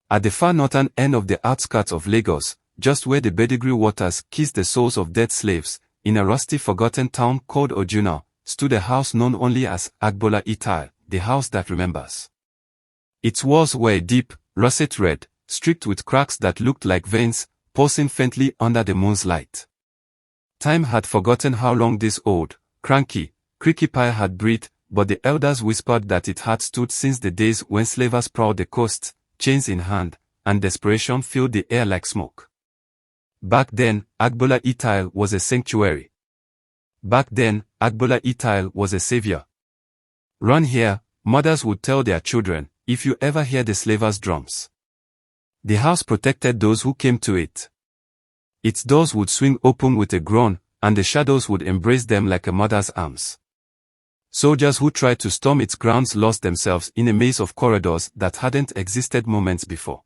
At the far northern end of the outskirts of Lagos, just where the Badagry waters kiss the souls of dead slaves, in a rusty forgotten town called Ojunile, stood a house known only as Agbala Etile, the house that remembers. Its walls were deep, russet red, streaked with cracks that looked like veins, pulsing faintly under the moon's light. Time had forgotten how long this old, cranky, creaky pile had breathed, but the elders whispered that it had stood since the days when slavers prowled the coast, chains in hand, and desperation filled the air like smoke. Back then, Agbala Etile was a sanctuary. Back then, Agbala Etile was a savior. Run here, mothers would tell their children, if you ever hear the slavers' drums. The house protected those who came to it. Its doors would swing open with a groan, and the shadows would embrace them like a mother's arms. Soldiers who tried to storm its grounds lost themselves in a maze of corridors that hadn't existed moments before.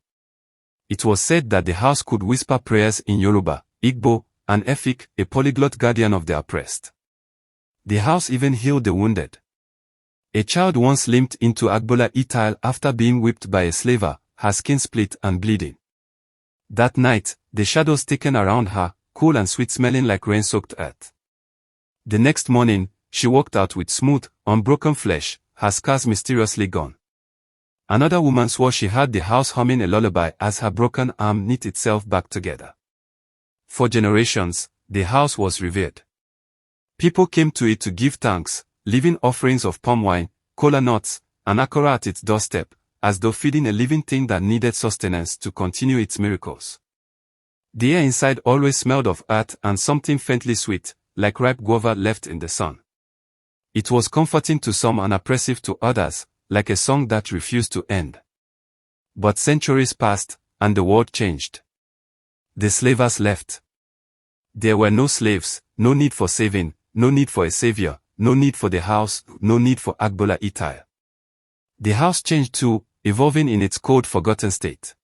It was said that the house could whisper prayers in Yoruba, Igbo, and Efik, a polyglot guardian of the oppressed. The house even healed the wounded. A child once limped into Agbala Etile after being whipped by a slaver, her skin split and bleeding. That night, the shadows thickened around her, cool and sweet-smelling like rain-soaked earth. The next morning, she walked out with smooth, unbroken flesh, her scars mysteriously gone. Another woman swore she heard the house humming a lullaby as her broken arm knit itself back together. For generations, the house was revered. People came to it to give thanks, leaving offerings of palm wine, kola nuts, and akora at its doorstep, as though feeding a living thing that needed sustenance to continue its miracles. The air inside always smelled of earth and something faintly sweet, like ripe guava left in the sun. It was comforting to some and oppressive to others, like a song that refused to end. But centuries passed, and the world changed. The slavers left. There were no slaves, no need for saving, no need for a savior, no need for the house, no need for Agbala Etile. The house changed too, evolving in its cold, forgotten state.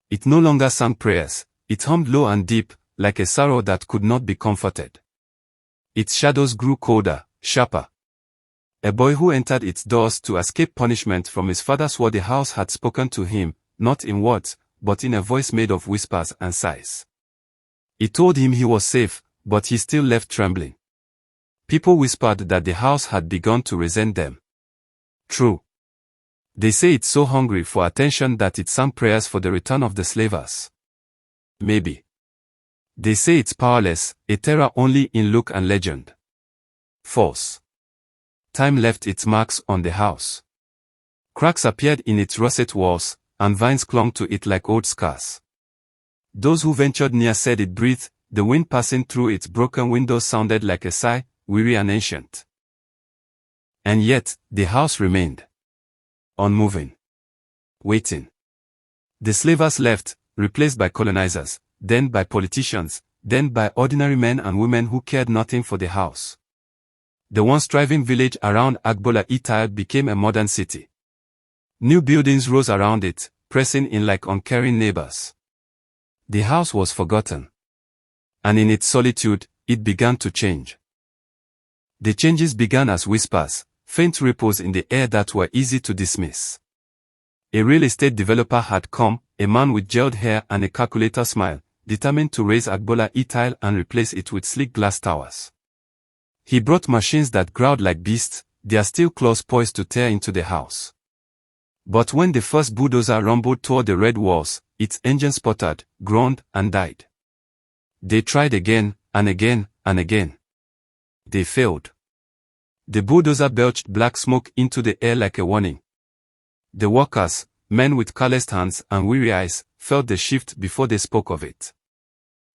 It no longer sang prayers, it hummed low and deep, like a sorrow that could not be comforted. Its shadows grew colder, sharper. A boy who entered its doors to escape punishment from his father swore the house had spoken to him, not in words, but in a voice made of whispers and sighs. It told him he was safe, but he still left trembling. People whispered that the house had begun to resent them. True. They say it's so hungry for attention that it sang prayers for the return of the slavers. Maybe. They say it's powerless, a terror only in look and legend. False. Time left its marks on the house. Cracks appeared in its russet walls, and vines clung to it like old scars. Those who ventured near said it breathed, the wind passing through its broken windows sounded like a sigh, weary and ancient. And yet, the house remained. Unmoving. Waiting. The slavers left, replaced by colonizers, then by politicians, then by ordinary men and women who cared nothing for the house. The once thriving village around Agbala Etile became a modern city. New buildings rose around it, pressing in like uncaring neighbors. The house was forgotten. And in its solitude, it began to change. The changes began as whispers, faint ripples in the air that were easy to dismiss. A real estate developer had come, a man with gelled hair and a calculator smile, determined to raise Agbala Etile and replace it with sleek glass towers. He brought machines that growled like beasts, their steel claws poised to tear into the house. But when the first bulldozer rumbled toward the red walls, its engine sputtered, groaned, and died. They tried again, and again, and again. They failed. The bulldozer belched black smoke into the air like a warning. The workers, men with calloused hands and weary eyes, felt the shift before they spoke of it.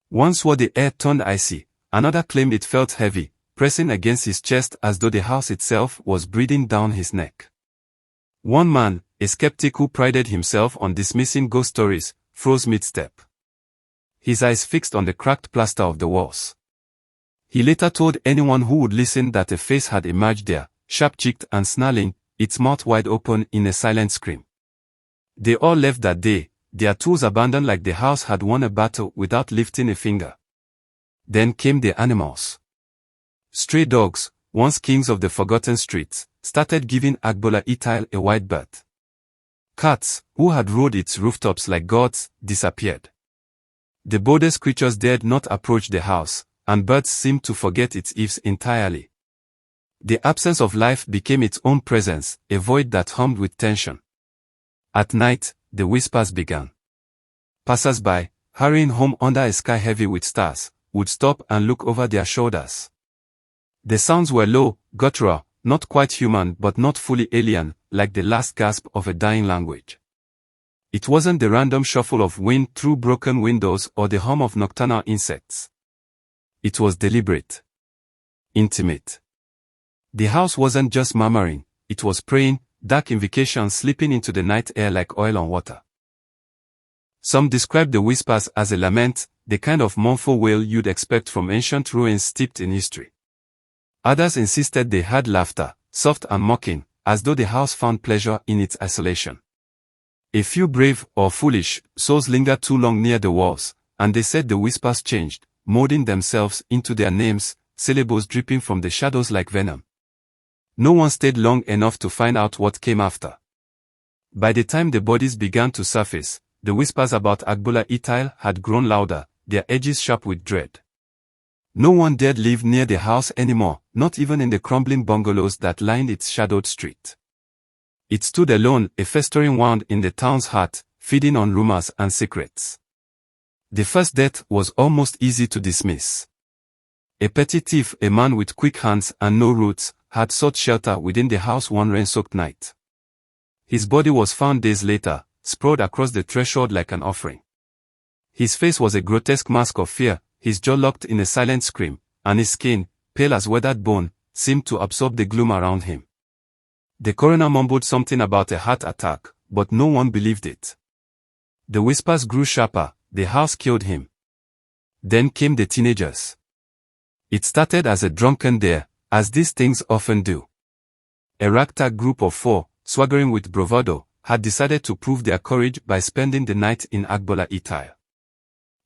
One swore the air turned icy, another claimed it felt heavy, pressing against his chest as though the house itself was breathing down his neck. One man, a skeptic who prided himself on dismissing ghost stories, froze mid-step. His eyes fixed on the cracked plaster of the walls. He later told anyone who would listen that a face had emerged there, sharp-cheeked and snarling, its mouth wide open in a silent scream. They all left that day, their tools abandoned like the house had won a battle without lifting a finger. Then came the animals. Stray dogs, once kings of the forgotten streets, started giving Agbala Etile a wide berth. Cats, who had ruled its rooftops like gods, disappeared. The boldest creatures dared not approach the house, and birds seemed to forget its eaves entirely. The absence of life became its own presence, a void that hummed with tension. At night, the whispers began. Passers-by, hurrying home under a sky heavy with stars, would stop and look over their shoulders. The sounds were low, guttural, not quite human but not fully alien, like the last gasp of a dying language. It wasn't the random shuffle of wind through broken windows or the hum of nocturnal insects. It was deliberate. Intimate. The house wasn't just murmuring, it was praying, dark invocations slipping into the night air like oil on water. Some described the whispers as a lament, the kind of mournful wail you'd expect from ancient ruins steeped in history. Others insisted they heard laughter, soft and mocking, as though the house found pleasure in its isolation. A few brave, or foolish, souls lingered too long near the walls, and they said the whispers changed, molding themselves into their names, syllables dripping from the shadows like venom. No one stayed long enough to find out what came after. By the time the bodies began to surface, the whispers about Agbala Etile had grown louder, their edges sharp with dread. No one dared live near the house anymore, not even in the crumbling bungalows that lined its shadowed street. It stood alone, a festering wound in the town's heart, feeding on rumors and secrets. The first death was almost easy to dismiss. A petty thief, a man with quick hands and no roots, had sought shelter within the house one rain-soaked night. His body was found days later, sprawled across the threshold like an offering. His face was a grotesque mask of fear, his jaw locked in a silent scream, and his skin, pale as weathered bone, seemed to absorb the gloom around him. The coroner mumbled something about a heart attack, but no one believed it. The whispers grew sharper, the house killed him. Then came the teenagers. It started as a drunken dare, as these things often do. A ragtag group of 4, swaggering with bravado, had decided to prove their courage by spending the night in Agbala Etile.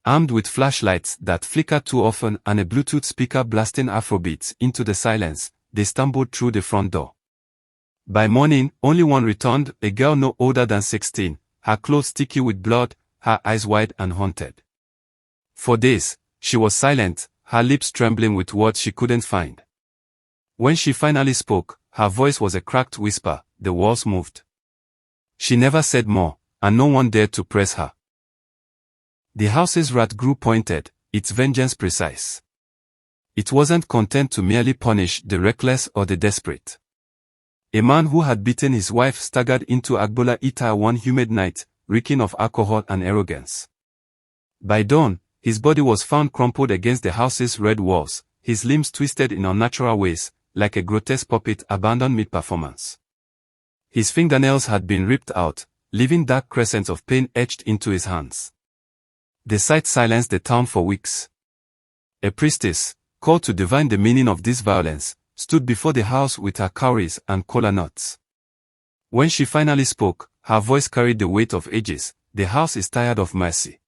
Armed with flashlights that flickered too often and a Bluetooth speaker blasting Afrobeats into the silence, they stumbled through the front door. By morning, only one returned, a girl no older than 16, her clothes sticky with blood, her eyes wide and haunted. For days, she was silent, her lips trembling with words she couldn't find. When she finally spoke, her voice was a cracked whisper, the walls moved. She never said more, and no one dared to press her. The house's wrath grew pointed, its vengeance precise. It wasn't content to merely punish the reckless or the desperate. A man who had beaten his wife staggered into Agbala Etile one humid night, reeking of alcohol and arrogance. By dawn, his body was found crumpled against the house's red walls, his limbs twisted in unnatural ways, like a grotesque puppet abandoned mid-performance. His fingernails had been ripped out, leaving dark crescents of pain etched into his hands. The sight silenced the town for weeks. A priestess, called to divine the meaning of this violence, stood before the house with her cowries and kola nuts. When she finally spoke, her voice carried the weight of ages, "The house is tired of mercy."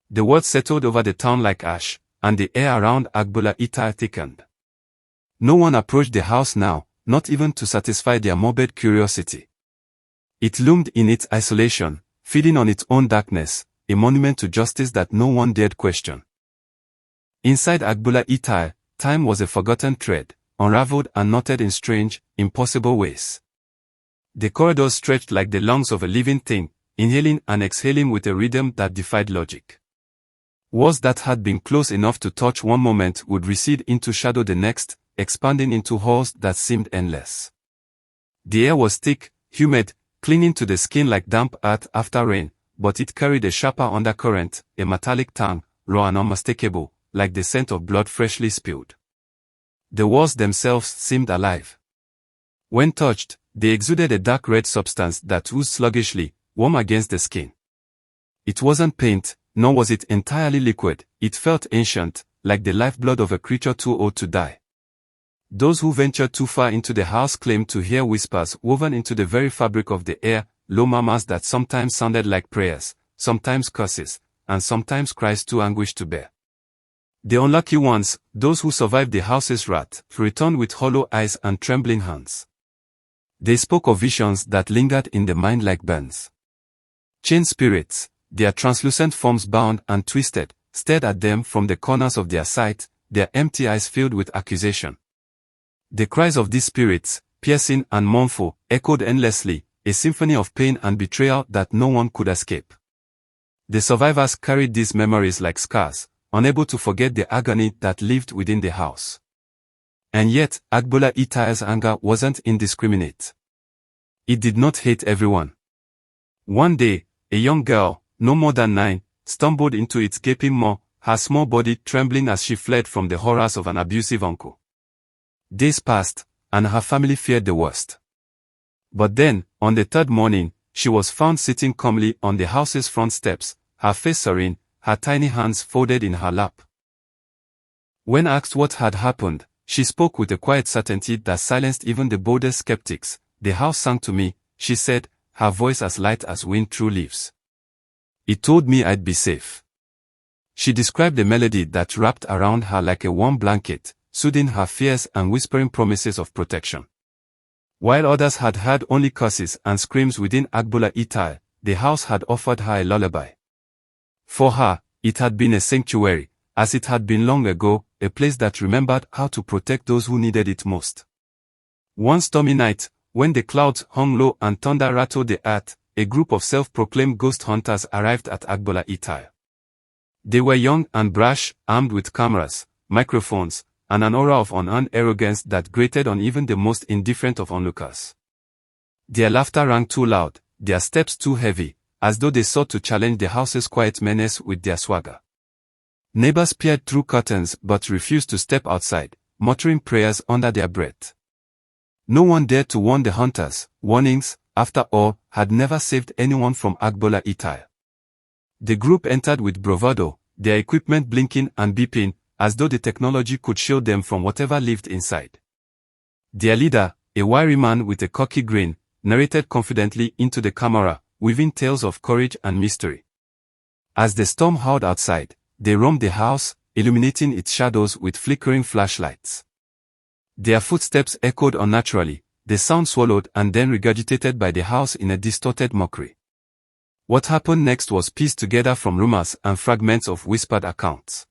The words settled over the town like ash, and the air around Agbala Etile thickened. No one approached the house now, not even to satisfy their morbid curiosity. It loomed in its isolation, feeding on its own darkness, a monument to justice that no one dared question. Inside Agbala Etile, time was a forgotten thread, unraveled and knotted in strange, impossible ways. The corridors stretched like the lungs of a living thing, inhaling and exhaling with a rhythm that defied logic. Walls that had been close enough to touch one moment would recede into shadow the next, expanding into halls that seemed endless. The air was thick, humid, clinging to the skin like damp earth after rain, but it carried a sharper undercurrent, a metallic tang, raw and unmistakable, like the scent of blood freshly spilled. The walls themselves seemed alive. When touched, they exuded a dark red substance that oozed sluggishly, warm against the skin. It wasn't paint, nor was it entirely liquid, it felt ancient, like the lifeblood of a creature too old to die. Those who ventured too far into the house claimed to hear whispers woven into the very fabric of the air, low murmurs that sometimes sounded like prayers, sometimes curses, and sometimes cries too anguished to bear. The unlucky ones, those who survived the house's wrath, returned with hollow eyes and trembling hands. They spoke of visions that lingered in the mind like burns. Chained spirits, their translucent forms bound and twisted, stared at them from the corners of their sight, their empty eyes filled with accusation. The cries of these spirits, piercing and mournful, echoed endlessly, a symphony of pain and betrayal that no one could escape. The survivors carried these memories like scars, unable to forget the agony that lived within the house. And yet, Agbala Etile's anger wasn't indiscriminate. It did not hate everyone. One day, a young girl, no more than 9, stumbled into its gaping maw, her small body trembling as she fled from the horrors of an abusive uncle. Days passed, and her family feared the worst. But then, on the third morning, she was found sitting calmly on the house's front steps, her face serene, her tiny hands folded in her lap. When asked what had happened, she spoke with a quiet certainty that silenced even the boldest skeptics. "The house sang to me," she said, her voice as light as wind through leaves. "It told me I'd be safe." She described the melody that wrapped around her like a warm blanket, soothing her fears and whispering promises of protection. While others had heard only curses and screams within Agbala Etile, the house had offered her a lullaby. For her, it had been a sanctuary, as it had been long ago, a place that remembered how to protect those who needed it most. One stormy night, when the clouds hung low and thunder rattled the earth, a group of self-proclaimed ghost hunters arrived at Agbala Etile. They were young and brash, armed with cameras, microphones, and an aura of unearned arrogance that grated on even the most indifferent of onlookers. Their laughter rang too loud, their steps too heavy, as though they sought to challenge the house's quiet menace with their swagger. Neighbors peered through curtains but refused to step outside, muttering prayers under their breath. No one dared to warn the hunters. Warnings, after all, had never saved anyone from Agbala Etile. The group entered with bravado, their equipment blinking and beeping, as though the technology could shield them from whatever lived inside. Their leader, a wiry man with a cocky grin, narrated confidently into the camera, weaving tales of courage and mystery. As the storm howled outside, they roamed the house, illuminating its shadows with flickering flashlights. Their footsteps echoed unnaturally, the sound swallowed and then regurgitated by the house in a distorted mockery. What happened next was pieced together from rumors and fragments of whispered accounts.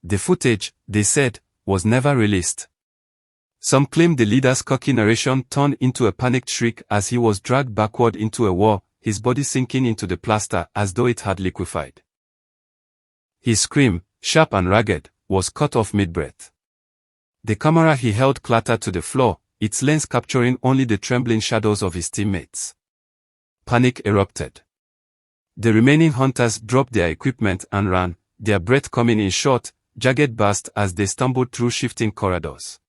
The footage, they said, was never released. Some claimed the leader's cocky narration turned into a panicked shriek as he was dragged backward into a wall, his body sinking into the plaster as though it had liquefied. His scream, sharp and ragged, was cut off mid-breath. The camera he held clattered to the floor, its lens capturing only the trembling shadows of his teammates. Panic erupted. The remaining hunters dropped their equipment and ran, their breath coming in short, jagged bursts as they stumbled through shifting corridors.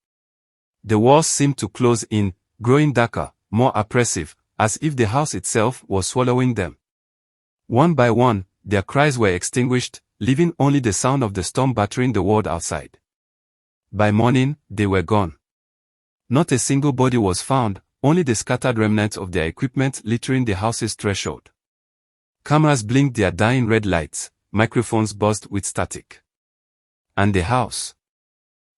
The walls seemed to close in, growing darker, more oppressive, as if the house itself was swallowing them. One by one, their cries were extinguished, leaving only the sound of the storm battering the world outside. By morning, they were gone. Not a single body was found, only the scattered remnants of their equipment littering the house's threshold. Cameras blinked their dying red lights, microphones buzzed with static. And the house?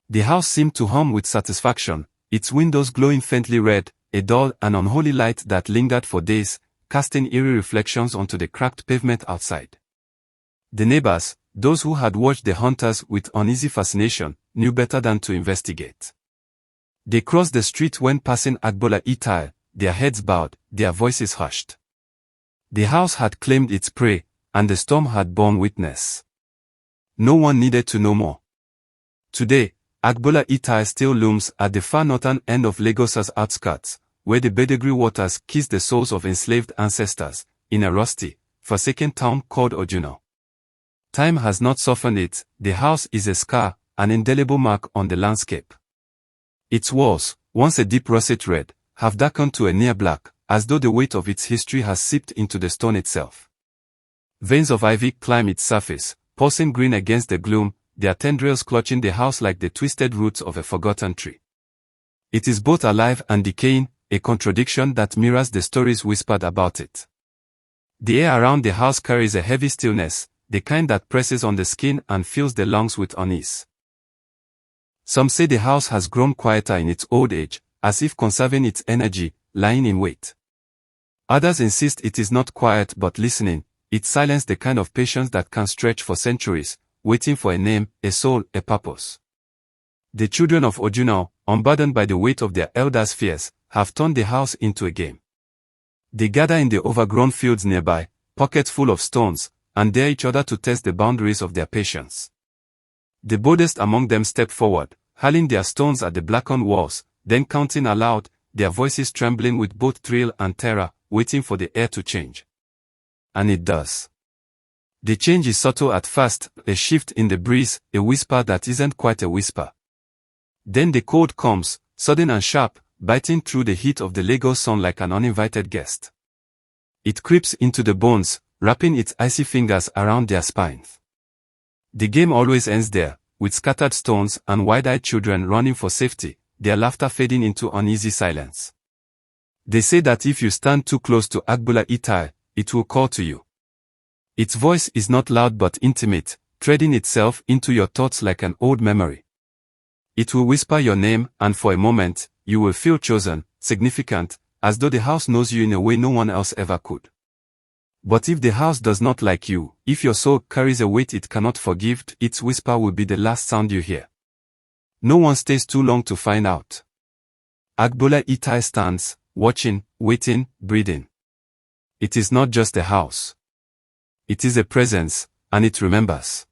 The house seemed to hum with satisfaction, its windows glowing faintly red, a dull and unholy light that lingered for days, casting eerie reflections onto the cracked pavement outside. The neighbors, those who had watched the hunters with uneasy fascination, knew better than to investigate. They crossed the street when passing Agbala Etile, their heads bowed, their voices hushed. The house had claimed its prey, and the storm had borne witness. No one needed to know more. Today, Agbala Etile still looms at the far northern end of Lagos's outskirts, where the Badagry waters kiss the souls of enslaved ancestors, in a rusty, forsaken town called Ojunile. Time has not softened it, the house is a scar, an indelible mark on the landscape. Its walls, once a deep russet red, have darkened to a near black, as though the weight of its history has seeped into the stone itself. Veins of ivy climb its surface, pulsing green against the gloom, their tendrils clutching the house like the twisted roots of a forgotten tree. It is both alive and decaying, a contradiction that mirrors the stories whispered about it. The air around the house carries a heavy stillness, the kind that presses on the skin and fills the lungs with unease. Some say the house has grown quieter in its old age, as if conserving its energy, lying in wait. Others insist it is not quiet but listening. It silences the kind of patience that can stretch for centuries, waiting for a name, a soul, a purpose. The children of Ojunile, unburdened by the weight of their elders' fears, have turned the house into a game. They gather in the overgrown fields nearby, pockets full of stones, and dare each other to test the boundaries of their patience. The boldest among them step forward, hurling their stones at the blackened walls, then counting aloud, their voices trembling with both thrill and terror, waiting for the air to change. And it does. The change is subtle at first, a shift in the breeze, a whisper that isn't quite a whisper. Then the cold comes, sudden and sharp, biting through the heat of the Lagos sun like an uninvited guest. It creeps into the bones, wrapping its icy fingers around their spines. The game always ends there, with scattered stones and wide-eyed children running for safety, their laughter fading into uneasy silence. They say that if you stand too close to Agbala Etile, it will call to you. Its voice is not loud but intimate, threading itself into your thoughts like an old memory. It will whisper your name, and for a moment, you will feel chosen, significant, as though the house knows you in a way no one else ever could. But if the house does not like you, if your soul carries a weight it cannot forgive, its whisper will be the last sound you hear. No one stays too long to find out. Agbala Etile stands, watching, waiting, breathing. It is not just a house. It is a presence, and it remembers.